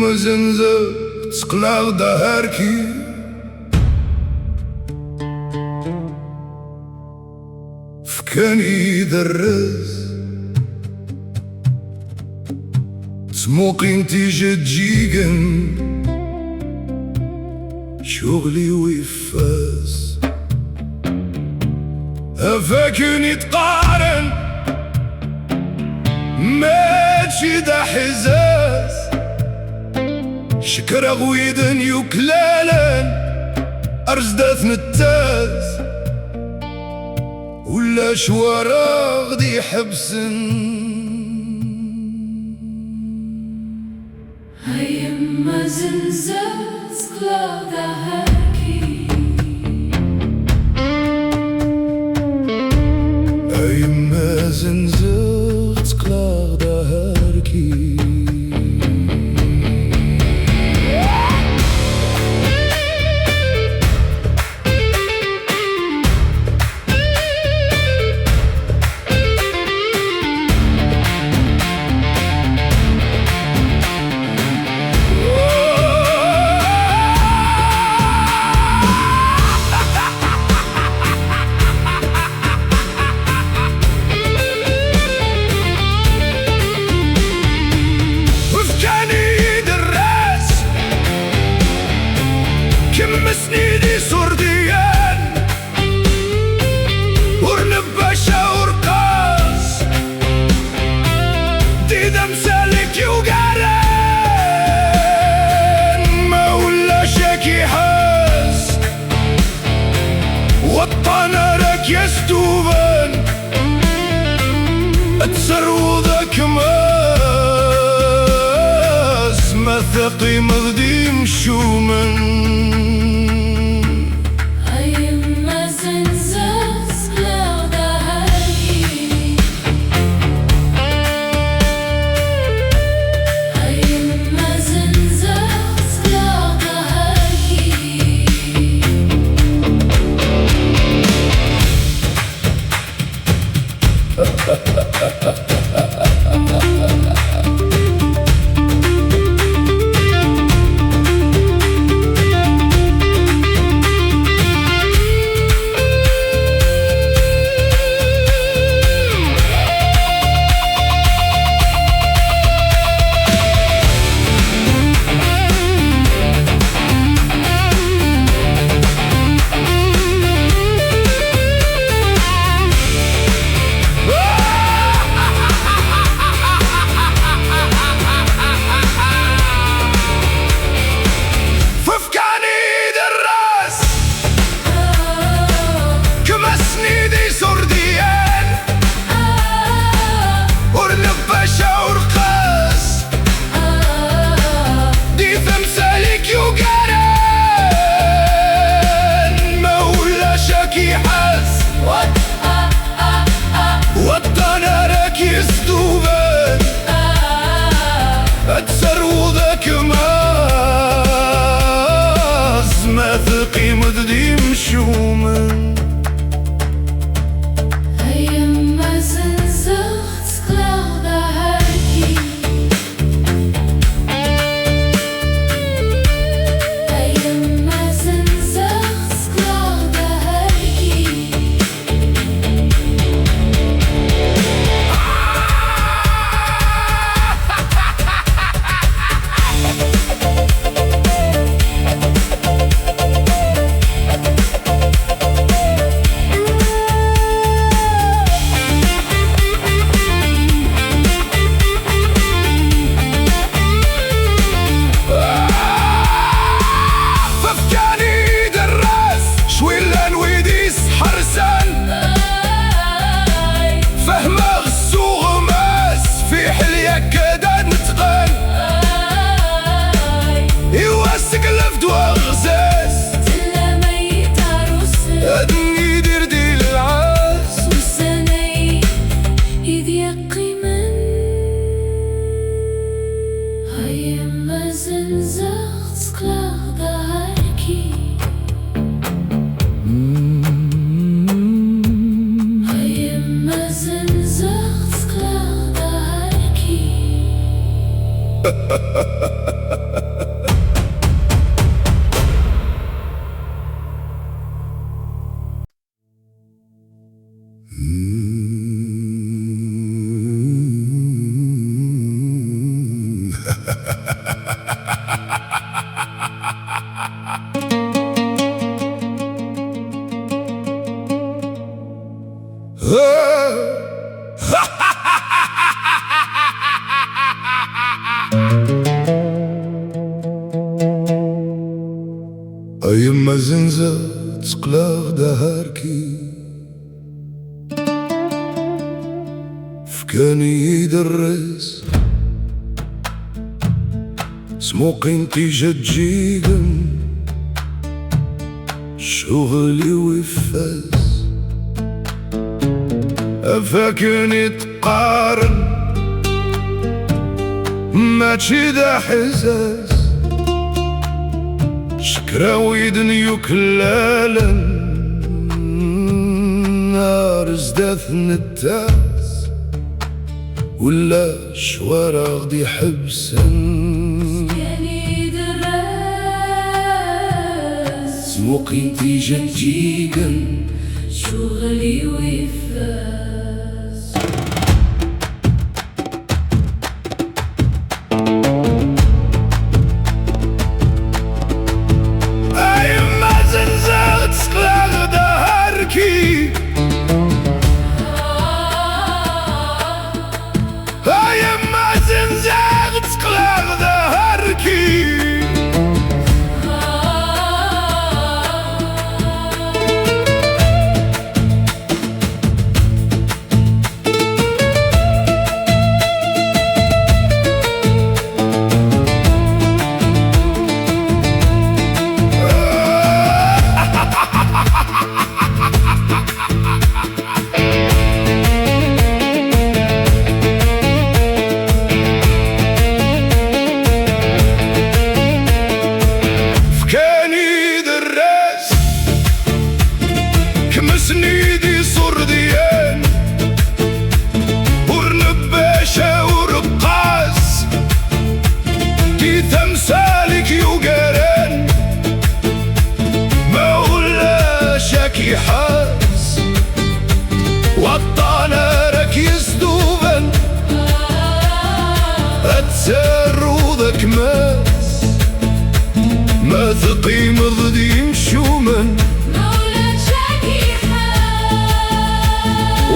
مزنزة تسقلاغ دهاركي فكان يدرس سموقين تيجي تجيجن شغلي ويفاس هفاكن يتقارن ماشي دا حزاز شكرا غويدن يوكلالن أرزداث نتاز ولا شوارا غدي حبسن هيما زنزات قلاغ دهاركي هيما زنزات قلاغ دهاركي سنيدي سرديان ورنباشا ورقاص ديدا مسالك يوقارن ما ولا شاكي حاس وطانا راك يستوبان تسرو ذاك ماس ما ثقي مغدي مشومن وطانا راك يستوبان تسرو ذاك ماس ما ثقي مددي مشومن هيما زنزات قلاغ دهاركي هيما زنزات قلاغ دهاركي أيما زنزة تقلاغ دهاركي فكاني يدرس سموقينتي جدجيقن شغلي وفاس أفاكني تقارن ماشي دا حساس شكراويدن يكلالا نار زداث نتاس ولا شوارع غدي حبسن يعني دراس سموقينتي جدجيقن شغلي وفاس سنيدي صرديان ورنباشة ورقاص دي تمثالك يوقران ما ولاش حاس وطانا راك يسدوبن اتسرودك ماس ما تقيم ضدي مشومن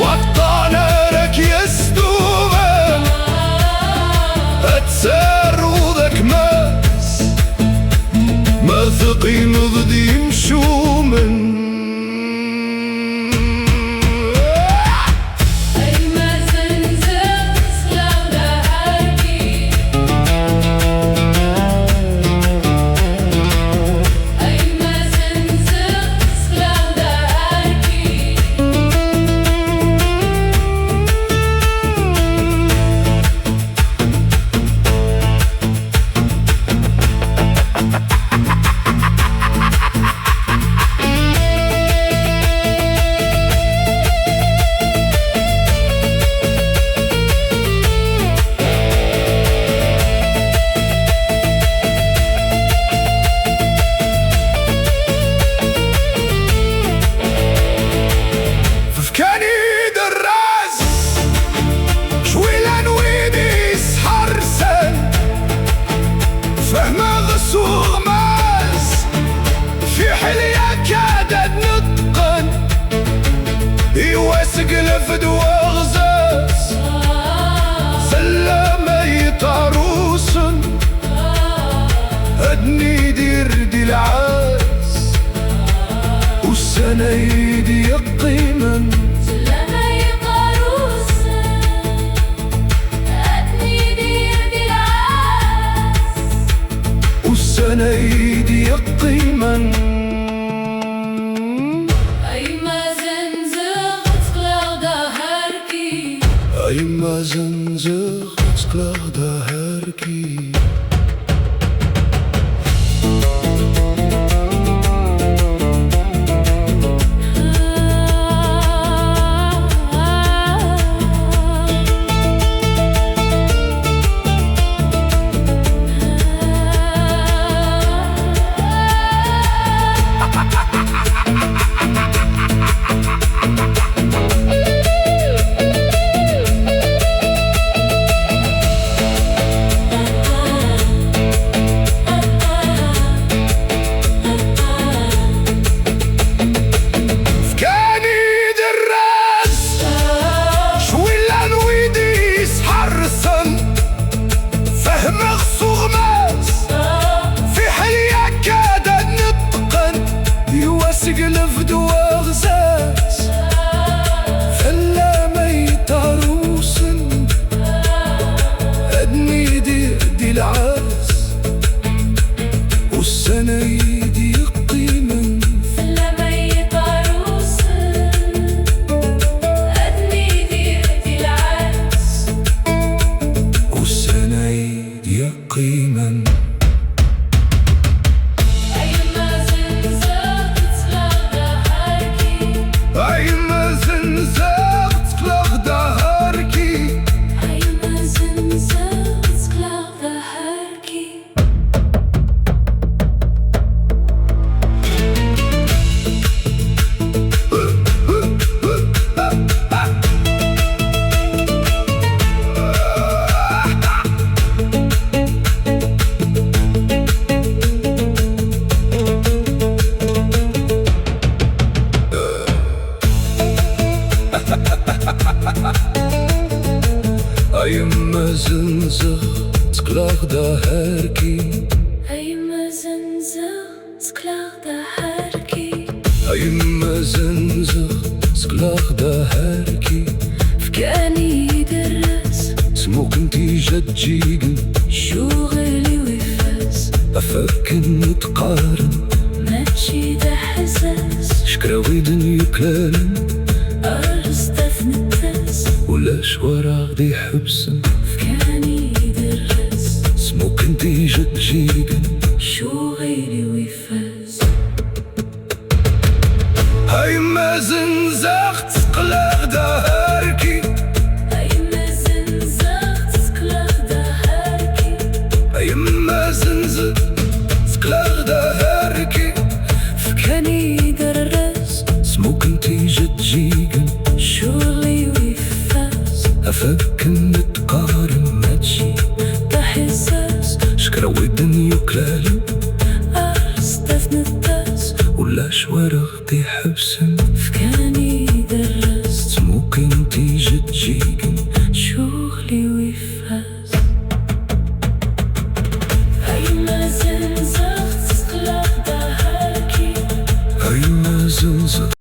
وطانا راك يسدوبن اتسرودك ماس ما تقيم ضدي مشومن قلفد وغزاز سلامي طاروسن أدني دير دي العاز والسنة يدي يقيمن سلامي طاروسن أدني دير دي العاز والسنة يدي يقيمن أيما زنزغ تقلق دهاركي لفدو أغزاز فلا ميت عروسن أدني دي العاز والسنايد يقيمن فلا ميت عروسن أدني دي العاز والسنايد يقيمن أيما زنزاغ تقلق دهاركي أيما زنزاغ تقلق دهاركي أيما زنزاغ تقلق دهاركي أيما زنزاغ تقلق دهاركي أيما زنزاغ تقلق دهاركي فكاني درس سموك انتي جدجيقن شغلي وفاس أفكن نتقارن ماشي ده حساس شكراوي دنيا كلالن أرستف نتاس ولاش وراغ دي حبسن فكاني درس سموك انتي جدجيقن شغلي وفاس أيما زنزاغ تقلق دهاركي أيما زنزاغ تقلق دهاركي أيما زنزاغ تقلق دهاركي فكاني درس سموك انتي جدجيقن شغلي وفاس أفكن نتقارن ماشي ده حساس شكراوي دنيا كلالن أرستف نتاس ولاش وراغ دي حبسن